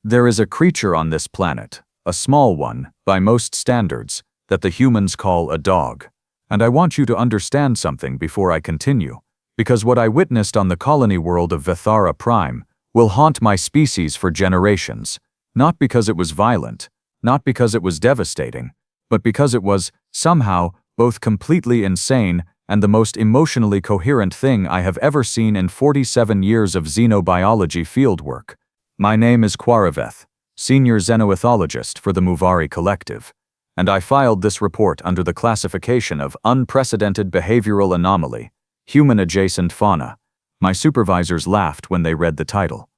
There is a creature on this planet, a small one, by most standards, that the humans call a dog. And I want you to understand something before I continue, because what I witnessed on the colony world of Vithara Prime will haunt my species for generations, not because it was violent, not because it was devastating, but because it was, somehow, both completely insane and the most emotionally coherent thing I have ever seen in 47 years of xenobiology fieldwork. My name is Quaraveth, Senior Xenoethologist for the Muvari Collective, and I filed this report under the classification of Unprecedented Behavioral Anomaly, Human-Adjacent Fauna. My supervisors laughed when they read the title.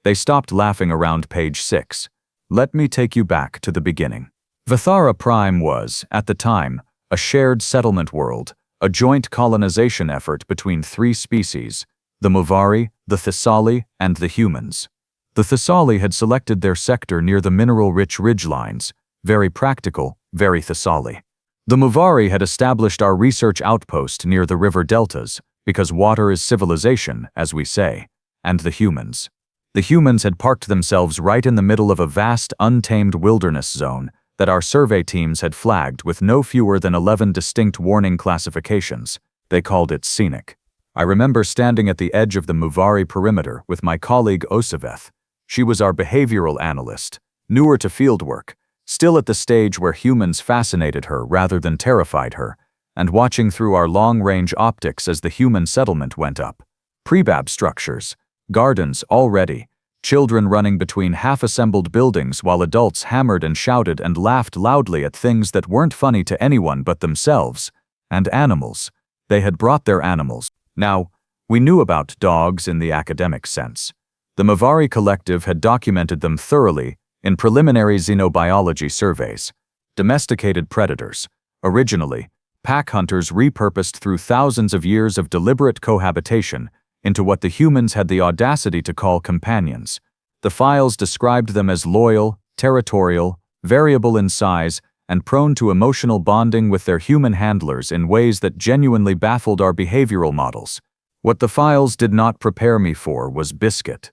They stopped laughing around page 6. Let me take you back to the beginning. Vithara Prime was, at the time, a shared settlement world, a joint colonization effort between three species, the Muvari, the Thessali, and the humans. The Thessali had selected their sector near the mineral-rich ridgelines, very practical, very Thessali. The Muvari had established our research outpost near the river deltas, because water is civilization, as we say, and the humans. The humans had parked themselves right in the middle of a vast, untamed wilderness zone that our survey teams had flagged with no fewer than 11 distinct warning classifications. They called it scenic. I remember standing at the edge of the Muvari perimeter with my colleague Osaveth. She was our behavioral analyst, newer to fieldwork, still at the stage where humans fascinated her rather than terrified her, and watching through our long-range optics as the human settlement went up. Prebab structures, gardens already, children running between half-assembled buildings while adults hammered and shouted and laughed loudly at things that weren't funny to anyone but themselves, and animals. They had brought their animals. Now, we knew about dogs in the academic sense. The Muvari Collective had documented them thoroughly in preliminary xenobiology surveys. Domesticated predators, originally, pack hunters repurposed through thousands of years of deliberate cohabitation into what the humans had the audacity to call companions. The files described them as loyal, territorial, variable in size, and prone to emotional bonding with their human handlers in ways that genuinely baffled our behavioral models. What the files did not prepare me for was Biscuit.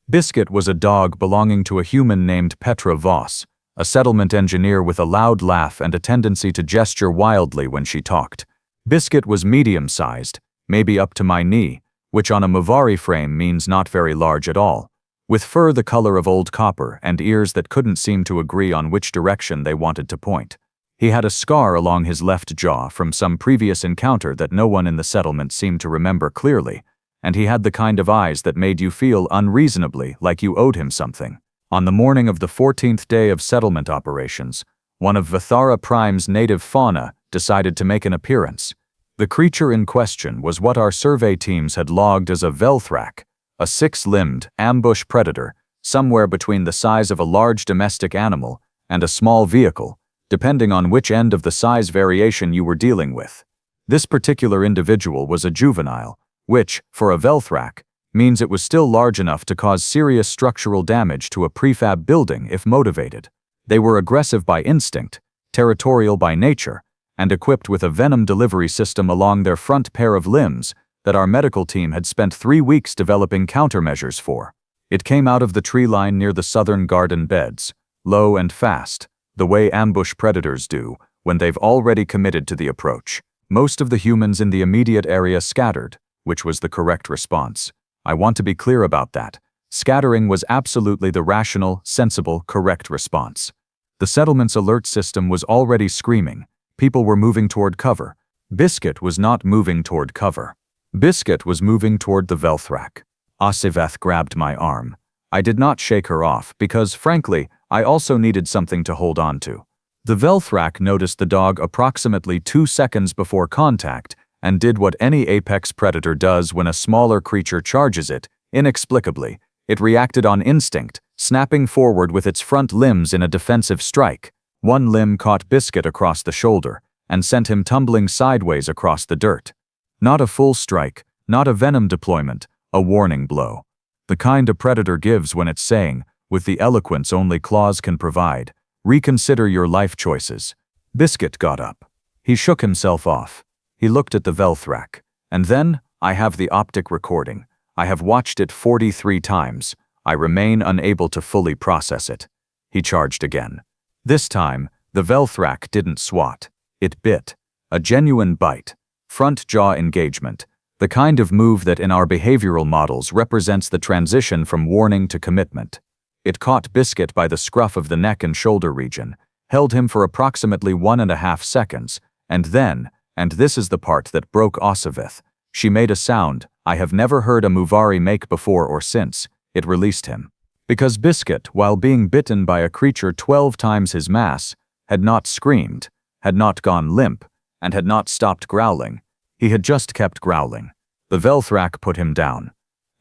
Biscuit was a dog belonging to a human named Petra Voss, a settlement engineer with a loud laugh and a tendency to gesture wildly when she talked. Biscuit was medium-sized, maybe up to my knee, which on a Muvari frame means not very large at all, with fur the color of old copper and ears that couldn't seem to agree on which direction they wanted to point. He had a scar along his left jaw from some previous encounter that no one in the settlement seemed to remember clearly, and he had the kind of eyes that made you feel unreasonably like you owed him something. On the morning of the 14th day of settlement operations, one of Vithara Prime's native fauna decided to make an appearance. The creature in question was what our survey teams had logged as a velthrak, a six-limbed, ambush predator, somewhere between the size of a large domestic animal and a small vehicle, depending on which end of the size variation you were dealing with. This particular individual was a juvenile, which, for a velthrak, means it was still large enough to cause serious structural damage to a prefab building if motivated. They were aggressive by instinct, territorial by nature, and equipped with a venom delivery system along their front pair of limbs that our medical team had spent 3 weeks developing countermeasures for. It came out of the tree line near the southern garden beds, low and fast, the way ambush predators do when they've already committed to the approach. Most of the humans in the immediate area scattered, which was the correct response. I want to be clear about that. Scattering was absolutely the rational, sensible, correct response. The settlement's alert system was already screaming. People were moving toward cover. Biscuit was not moving toward cover. Biscuit was moving toward the velthrak. Osaveth grabbed my arm. I did not shake her off because, frankly, I also needed something to hold on to. The velthrak noticed the dog approximately 2 seconds before contact and did what any apex predator does when a smaller creature charges it. Inexplicably, it reacted on instinct, snapping forward with its front limbs in a defensive strike. One limb caught Biscuit across the shoulder and sent him tumbling sideways across the dirt. Not a full strike, not a venom deployment, a warning blow. The kind a predator gives when it's saying, with the eloquence only claws can provide, reconsider your life choices. Biscuit got up. He shook himself off. He looked at the velthrak. And then, I have the optic recording. I have watched it 43 times. I remain unable to fully process it. He charged again. This time, the Velthrak didn't swat. It bit. A genuine bite. Front jaw engagement. The kind of move that in our behavioral models represents the transition from warning to commitment. It caught Biscuit by the scruff of the neck and shoulder region, held him for approximately 1.5 seconds, and then, and this is the part that broke Osavith, she made a sound I have never heard a Muvari make before or since. It released him. Because Biscuit, while being bitten by a creature 12 times his mass, had not screamed, had not gone limp, and had not stopped growling. He had just kept growling. The Velthrak put him down.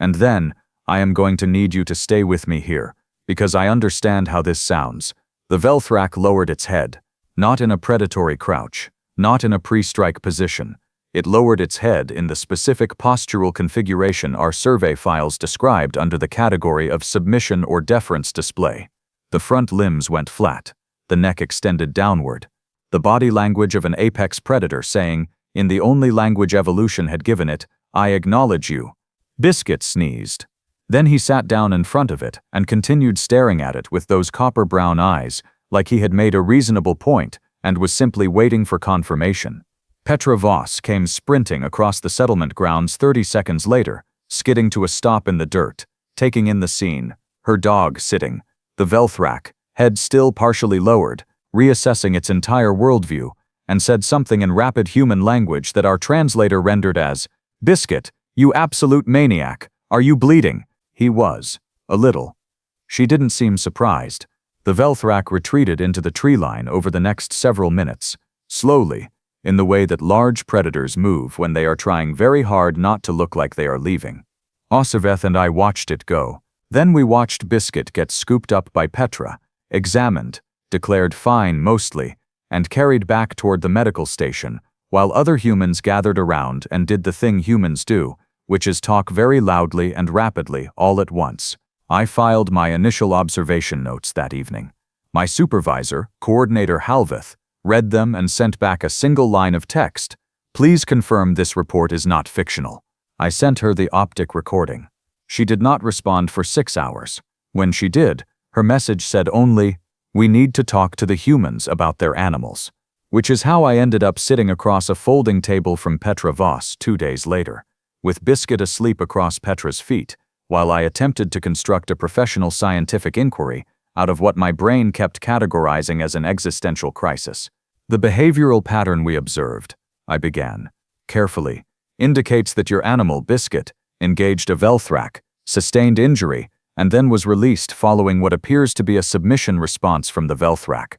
And then, I am going to need you to stay with me here, because I understand how this sounds. The Velthrak lowered its head, not in a predatory crouch, not in a pre-strike position. It lowered its head in the specific postural configuration our survey files described under the category of submission or deference display. The front limbs went flat, the neck extended downward. The body language of an apex predator saying, in the only language evolution had given it, I acknowledge you. Biscuit sneezed. Then he sat down in front of it and continued staring at it with those copper-brown eyes, like he had made a reasonable point and was simply waiting for confirmation. Petra Voss came sprinting across the settlement grounds 30 seconds later, skidding to a stop in the dirt, taking in the scene, her dog sitting, the Velthrak, head still partially lowered, reassessing its entire worldview, and said something in rapid human language that our translator rendered as, Biscuit, you absolute maniac, are you bleeding? He was. A little. She didn't seem surprised. The Velthrak retreated into the tree line over the next several minutes, slowly, in the way that large predators move when they are trying very hard not to look like they are leaving. Osaveth and I watched it go. Then we watched Biscuit get scooped up by Petra, examined, declared fine mostly, and carried back toward the medical station, while other humans gathered around and did the thing humans do, which is talk very loudly and rapidly all at once. I filed my initial observation notes that evening. My supervisor, Coordinator Halveth, read them and sent back a single line of text. Please confirm this report is not fictional. I sent her the optic recording. She did not respond for 6 hours. When she did, her message said only, we need to talk to the humans about their animals. Which is how I ended up sitting across a folding table from Petra Voss 2 days later, with Biscuit asleep across Petra's feet, while I attempted to construct a professional scientific inquiry out of what my brain kept categorizing as an existential crisis. The behavioral pattern we observed, I began, carefully, indicates that your animal, Biscuit, engaged a Velthrak, sustained injury, and then was released following what appears to be a submission response from the Velthrak.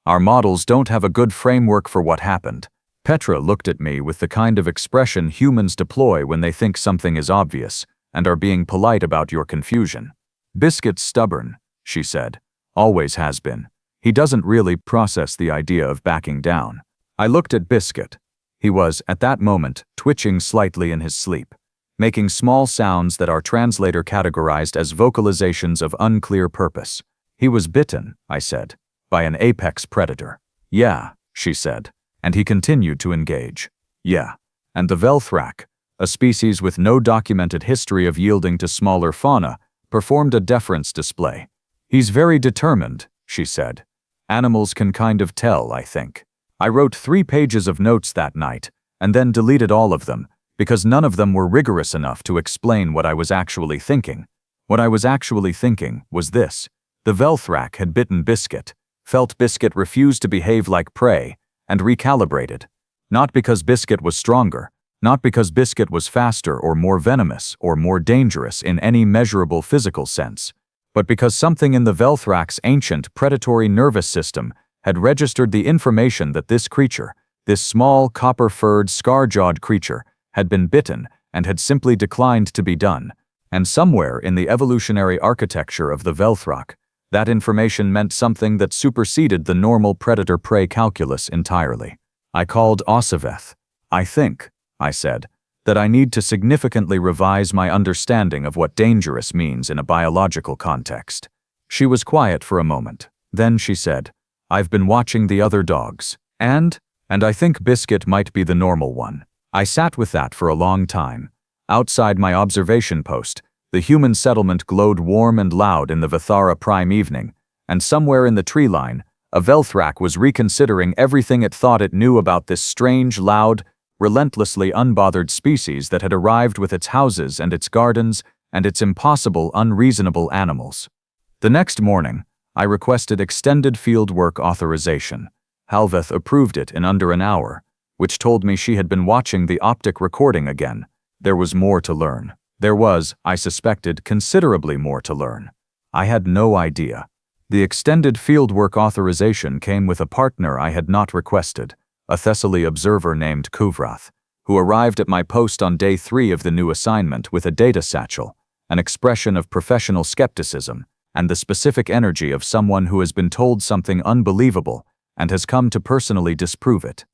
Our models don't have a good framework for what happened. Petra looked at me with the kind of expression humans deploy when they think something is obvious and are being polite about your confusion. Biscuit's stubborn, she said. Always has been. He doesn't really process the idea of backing down. I looked at Biscuit. He was, at that moment, twitching slightly in his sleep, making small sounds that our translator categorized as vocalizations of unclear purpose. He was bitten, I said, by an apex predator. Yeah, she said, and he continued to engage. Yeah, and the Velthrak, a species with no documented history of yielding to smaller fauna, performed a deference display. He's very determined, she said. Animals can kind of tell, I think. I wrote 3 pages of notes that night, and then deleted all of them, because none of them were rigorous enough to explain what I was actually thinking. What I was actually thinking was this. The Velthrak had bitten Biscuit, felt Biscuit refuse to behave like prey, and recalibrated. Not because Biscuit was stronger, not because Biscuit was faster or more venomous or more dangerous in any measurable physical sense, but because something in the Velthrak's ancient predatory nervous system had registered the information that this creature, this small copper-furred scar-jawed creature, had been bitten and had simply declined to be done, and somewhere in the evolutionary architecture of the Velthrak, that information meant something that superseded the normal predator-prey calculus entirely. I called Osaveth. I think, I said, that I need to significantly revise my understanding of what dangerous means in a biological context. She was quiet for a moment. Then she said, I've been watching the other dogs, and I think Biscuit might be the normal one. I sat with that for a long time. Outside my observation post, the The human settlement glowed warm and loud in the Vithara prime evening, and somewhere in the tree line, a Velthrak was reconsidering everything it thought it knew about this strange, loud, relentlessly unbothered species that had arrived with its houses and its gardens and its impossible, unreasonable animals. The next morning, I requested extended fieldwork authorization. Halveth approved it in under an hour, which told me she had been watching the optic recording again. There was more to learn. There was, I suspected, considerably more to learn. I had no idea. The extended fieldwork authorization came with a partner I had not requested, a Thessaly observer named Kuvrath, who arrived at my post on day 3 of the new assignment with a data satchel, an expression of professional skepticism, and the specific energy of someone who has been told something unbelievable and has come to personally disprove it.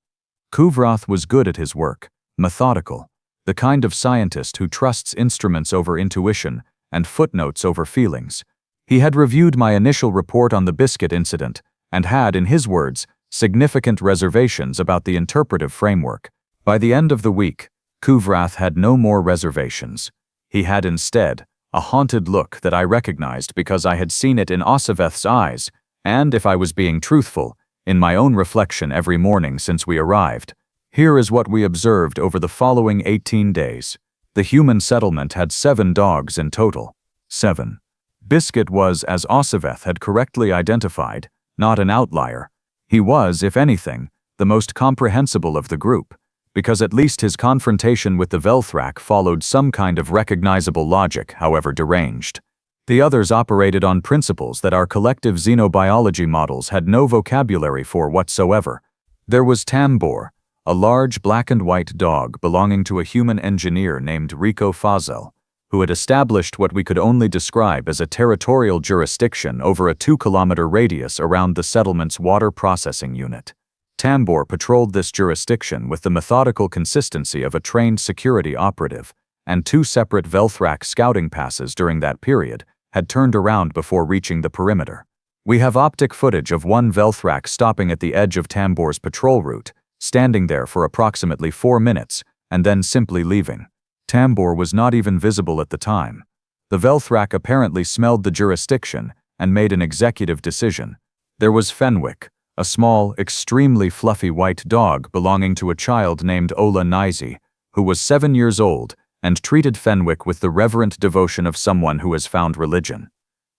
Kuvrath was good at his work, methodical, the kind of scientist who trusts instruments over intuition and footnotes over feelings. He had reviewed my initial report on the biscuit incident and had, in his words, significant reservations about the interpretive framework. By the end of the week, Kuvrath had no more reservations. He had instead a haunted look that I recognized because I had seen it in Osaveth's eyes, and, if I was being truthful, in my own reflection every morning since we arrived. Here is what we observed over the following 18 days. The human settlement had 7 dogs in total. 7. Biscuit was, as Osaveth had correctly identified, not an outlier. He was, if anything, the most comprehensible of the group, because at least his confrontation with the Velthrak followed some kind of recognizable logic, however deranged. The others operated on principles that our collective xenobiology models had no vocabulary for whatsoever. There was Tambor, a large black and white dog belonging to a human engineer named Rico Fazel, who had established what we could only describe as a territorial jurisdiction over a 2-kilometer radius around the settlement's water processing unit. Tambor patrolled this jurisdiction with the methodical consistency of a trained security operative, and 2 separate Velthrak scouting passes during that period had turned around before reaching the perimeter. We have optic footage of one Velthrak stopping at the edge of Tambor's patrol route, standing there for approximately 4 minutes, and then simply leaving. Tambor was not even visible at the time. The Velthrak apparently smelled the jurisdiction and made an executive decision. There was Fenwick, a small, extremely fluffy white dog belonging to a child named Ola Nizi, who was 7 years old and treated Fenwick with the reverent devotion of someone who has found religion.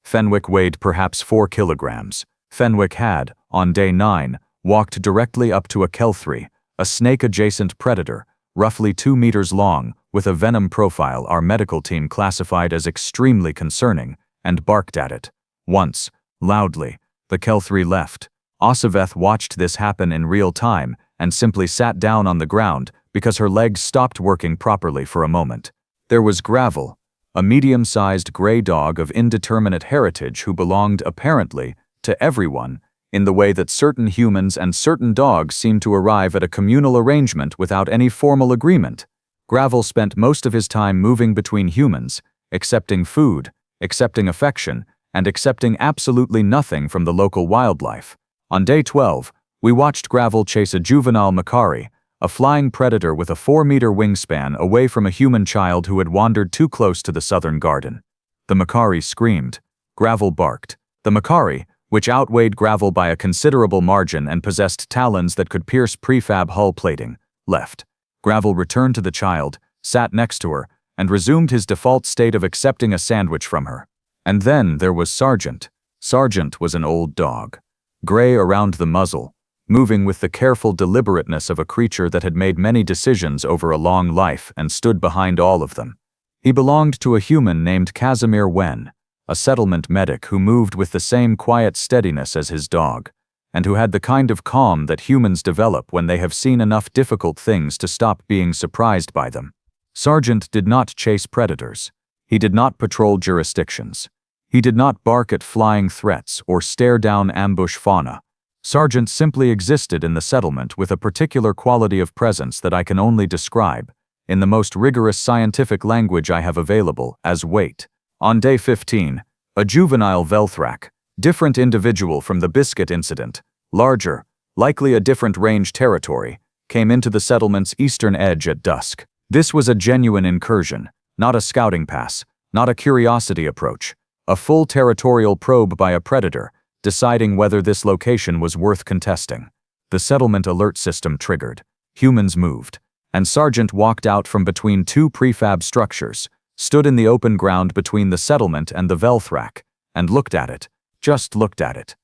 Fenwick weighed perhaps 4 kilograms. Fenwick had, on day 9, walked directly up to a kelthri, a snake-adjacent predator, roughly 2 meters long, with a venom profile our medical team classified as extremely concerning, and barked at it. Once, loudly, the kelthri left. Osaveth watched this happen in real time and simply sat down on the ground because her legs stopped working properly for a moment. There was Gravel, a medium-sized gray dog of indeterminate heritage who belonged, apparently, to everyone, in the way that certain humans and certain dogs seem to arrive at a communal arrangement without any formal agreement. Gravel spent most of his time moving between humans, accepting food, accepting affection, and accepting absolutely nothing from the local wildlife. On day 12, we watched Gravel chase a juvenile Muvari, a flying predator with a 4-meter wingspan, away from a human child who had wandered too close to the southern garden. The Muvari screamed. Gravel barked. The Muvari, which outweighed Gravel by a considerable margin and possessed talons that could pierce prefab hull plating, left. Gravel returned to the child, sat next to her, and resumed his default state of accepting a sandwich from her. And then there was Sargent. Sargent was an old dog, gray around the muzzle, moving with the careful deliberateness of a creature that had made many decisions over a long life and stood behind all of them. He belonged to a human named Casimir Wen, a settlement medic who moved with the same quiet steadiness as his dog, and who had the kind of calm that humans develop when they have seen enough difficult things to stop being surprised by them. Sargent did not chase predators. He did not patrol jurisdictions. He did not bark at flying threats or stare down ambush fauna. Sargent simply existed in the settlement with a particular quality of presence that I can only describe, in the most rigorous scientific language I have available, as weight. On day 15, a juvenile Velthrak, different individual from the biscuit incident, larger, likely a different range territory, came into the settlement's eastern edge at dusk. This was a genuine incursion, not a scouting pass, Not a curiosity approach. A full territorial probe by a predator, deciding whether this location was worth contesting. The settlement alert system triggered. Humans moved, and Sergeant walked out from between two prefab structures, stood in the open ground between the settlement and the Velthrak, and looked at it, just looked at it.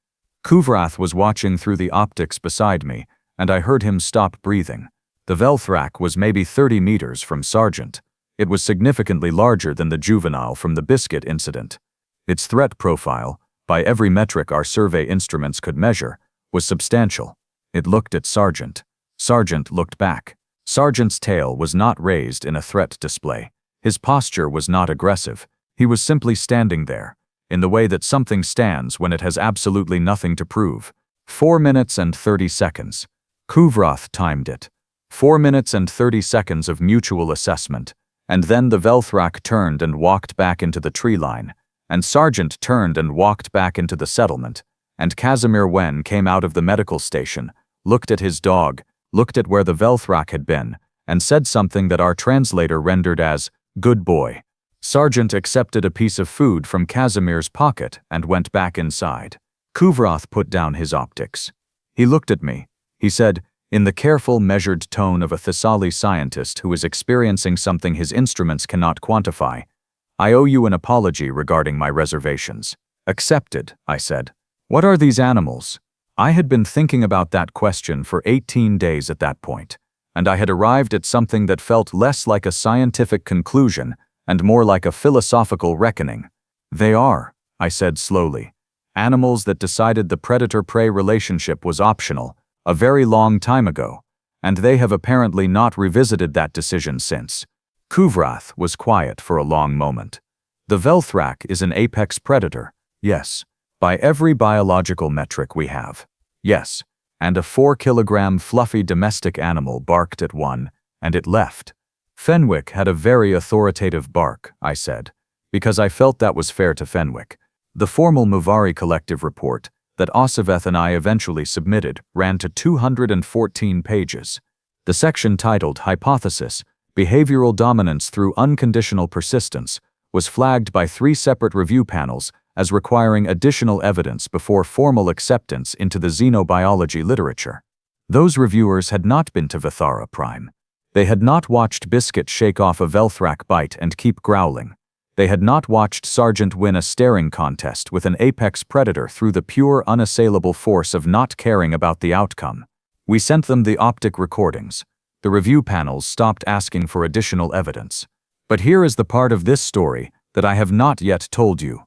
Kuvrath was watching through the optics beside me, and I heard him stop breathing. The Velthrak was maybe 30 meters from Sergeant. It was significantly larger than the juvenile from the biscuit incident. Its threat profile, by every metric our survey instruments could measure, was substantial. It looked at Sergeant. Sergeant looked back. Sergeant's tail was not raised in a threat display. His posture was not aggressive. He was simply standing there, in the way that something stands when it has absolutely nothing to prove. 4 minutes and 30 seconds. Kuvrath timed it. 4 minutes and 30 seconds of mutual assessment. And then the Velthrak turned and walked back into the tree line, and Sergeant turned and walked back into the settlement, and Casimir Wen came out of the medical station, looked at his dog, looked at where the Velthrak had been, and said something that our translator rendered as, "Good boy." Sergeant accepted a piece of food from Casimir's pocket and went back inside. Kuvrath put down his optics. He looked at me. He said, in the careful, measured tone of a Thessali scientist who is experiencing something his instruments cannot quantify, "I owe you an apology regarding my reservations." "Accepted," I said. "What are these animals?" I had been thinking about that question for 18 days at that point, and I had arrived at something that felt less like a scientific conclusion and more like a philosophical reckoning. "They are," I said slowly, "animals that decided the predator-prey relationship was optional a very long time ago, and they have apparently not revisited that decision since." Kuvrath was quiet for a long moment. "The Velthrak is an apex predator, yes. By every biological metric we have. Yes, and a 4-kilogram fluffy domestic animal barked at one, and it left." "Fenwick had a very authoritative bark," I said, because I felt that was fair to Fenwick. The formal Muvari collective report that Osiveth and I eventually submitted ran to 214 pages. The section titled Hypothesis, Behavioral Dominance Through Unconditional Persistence was flagged by 3 separate review panels as requiring additional evidence before formal acceptance into the xenobiology literature. Those reviewers had not been to Vithara Prime. They had not watched Biscuit shake off a Velthrak bite and keep growling. They had not watched Sergeant win a staring contest with an apex predator through the pure, unassailable force of not caring about the outcome. We sent them the optic recordings. The review panels stopped asking for additional evidence. But here is the part of this story that I have not yet told you.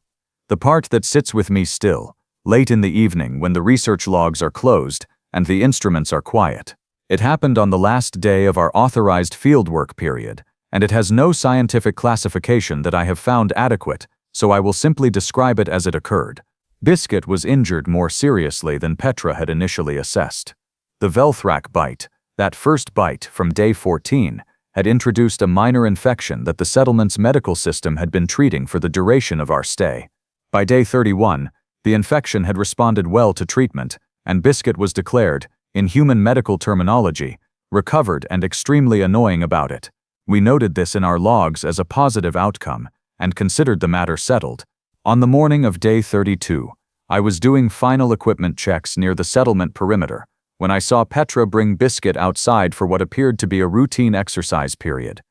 The part that sits with me still, late in the evening when the research logs are closed and the instruments are quiet. It happened on the last day of our authorized fieldwork period, and it has no scientific classification that I have found adequate, so I will simply describe it as it occurred. Biscuit was injured more seriously than Petra had initially assessed. The Velthrak bite, that first bite from day 14, had introduced a minor infection that the settlement's medical system had been treating for the duration of our stay. By day 31, the infection had responded well to treatment, and Biscuit was declared, in human medical terminology, recovered and extremely annoying about it. We noted this in our logs as a positive outcome and considered the matter settled. On the morning of day 32, I was doing final equipment checks near the settlement perimeter when I saw Petra bring Biscuit outside for what appeared to be a routine exercise period.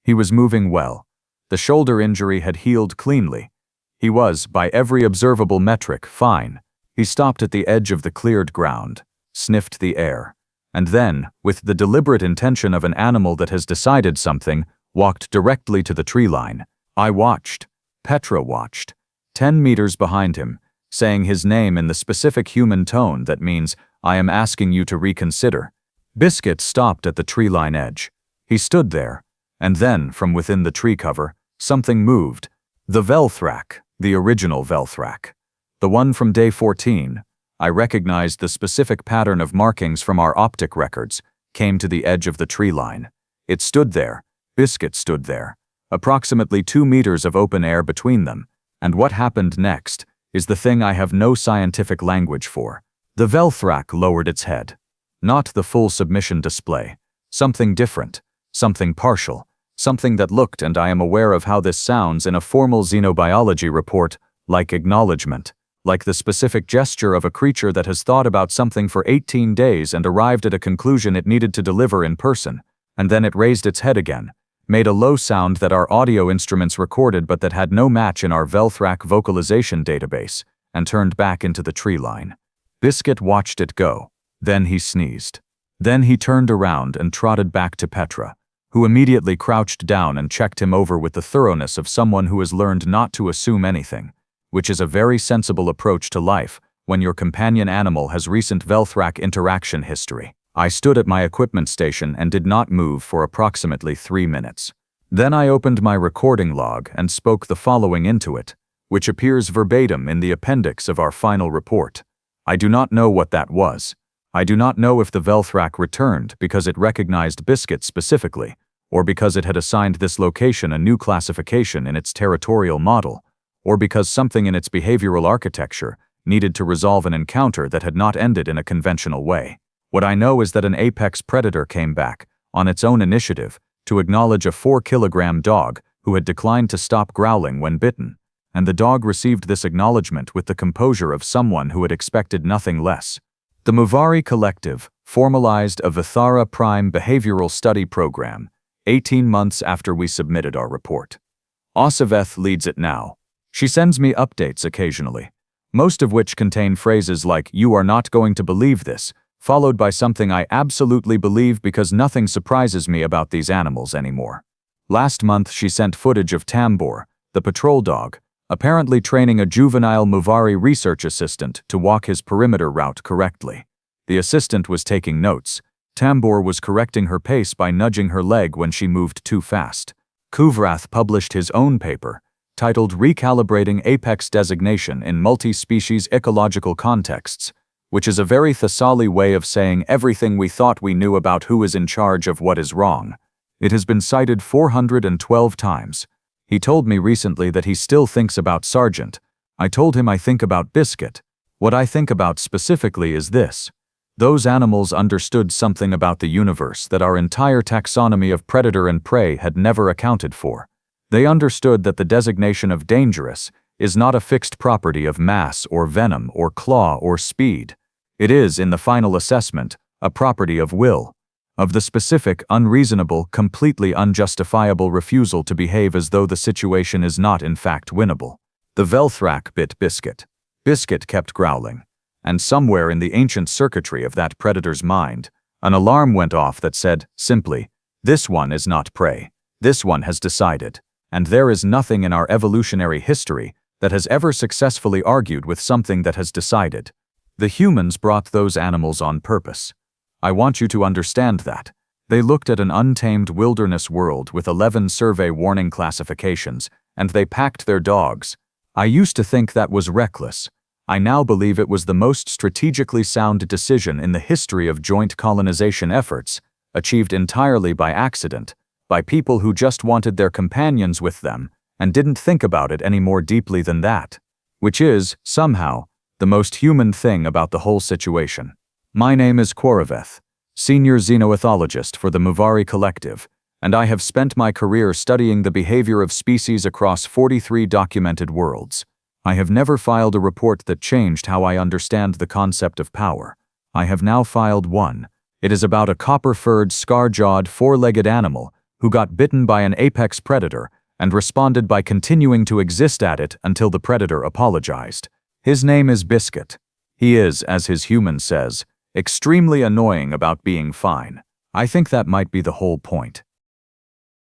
He was moving well. The shoulder injury had healed cleanly. He was, by every observable metric, fine. He stopped at the edge of the cleared ground, sniffed the air, and then, with the deliberate intention of an animal that has decided something, walked directly to the tree line. I watched. Petra watched. 10 meters behind him, saying his name in the specific human tone that means, "I am asking you to reconsider." Biscuit stopped at the tree line edge. He stood there, and then, from within the tree cover, something moved. The Velthrak, the original Velthrak. The one from day 14, I recognized the specific pattern of markings from our optic records, came to the edge of the tree line. It stood there. Biscuit stood there. Approximately 2 meters of open air between them. And what happened next is the thing I have no scientific language for. The Velthrak lowered its head. Not the full submission display. Something different. Something partial. Something that looked, and I am aware of how this sounds in a formal xenobiology report, like acknowledgement, like the specific gesture of a creature that has thought about something for 18 days and arrived at a conclusion it needed to deliver in person, and then it raised its head again, made a low sound that our audio instruments recorded but that had no match in our Velthrak vocalization database, and turned back into the tree line. Biscuit watched it go. Then he sneezed. Then he turned around and trotted back to Petra, who immediately crouched down and checked him over with the thoroughness of someone who has learned not to assume anything, which is a very sensible approach to life when your companion animal has recent Velthrak interaction history. I stood at my equipment station and did not move for approximately 3 minutes. Then I opened my recording log and spoke the following into it, which appears verbatim in the appendix of our final report. I do not know what that was. I do not know if the Velthrak returned because it recognized Biscuit specifically, or because it had assigned this location a new classification in its territorial model, or because something in its behavioral architecture needed to resolve an encounter that had not ended in a conventional way. What I know is that an apex predator came back, on its own initiative, to acknowledge a 4-kilogram dog who had declined to stop growling when bitten, and the dog received this acknowledgement with the composure of someone who had expected nothing less. The Muvari Collective formalized a Vithara Prime behavioral study program 18 months after we submitted our report. Osaveth leads it now. She sends me updates occasionally, most of which contain phrases like, "You are not going to believe this," followed by something I absolutely believe because nothing surprises me about these animals anymore. Last month she sent footage of Tambor, the patrol dog, apparently training a juvenile Muvari research assistant to walk his perimeter route correctly. The assistant was taking notes. Tambor was correcting her pace by nudging her leg when she moved too fast. Kuvrath published his own paper, titled Recalibrating Apex Designation in Multi-Species Ecological Contexts, which is a very Thessali way of saying everything we thought we knew about who is in charge of what is wrong. It has been cited 412 times. He told me recently that he still thinks about Sargent. I told him I think about Biscuit. What I think about specifically is this. Those animals understood something about the universe that our entire taxonomy of predator and prey had never accounted for. They understood that the designation of dangerous is not a fixed property of mass or venom or claw or speed. It is, in the final assessment, a property of will, of the specific, unreasonable, completely unjustifiable refusal to behave as though the situation is not in fact winnable. The Velthrak bit Biscuit. Biscuit kept growling, and somewhere in the ancient circuitry of that predator's mind, an alarm went off that said, simply, "This one is not prey. This one has decided." And there is nothing in our evolutionary history that has ever successfully argued with something that has decided. The humans brought those animals on purpose. I want you to understand that. They looked at an untamed wilderness world with 11 survey warning classifications, and they packed their dogs. I used to think that was reckless. I now believe it was the most strategically sound decision in the history of joint colonization efforts, achieved entirely by accident, by people who just wanted their companions with them and didn't think about it any more deeply than that, which is, somehow, the most human thing about the whole situation. My name is Koroveth, senior xenoethologist for the Muvari Collective, and I have spent my career studying the behavior of species across 43 documented worlds. I have never filed a report that changed how I understand the concept of power. I have now filed one. It is about a copper-furred, scar-jawed, four-legged animal who got bitten by an apex predator and responded by continuing to exist at it until the predator apologized. His name is Biscuit. He is, as his human says, extremely annoying about being fine. I think that might be the whole point.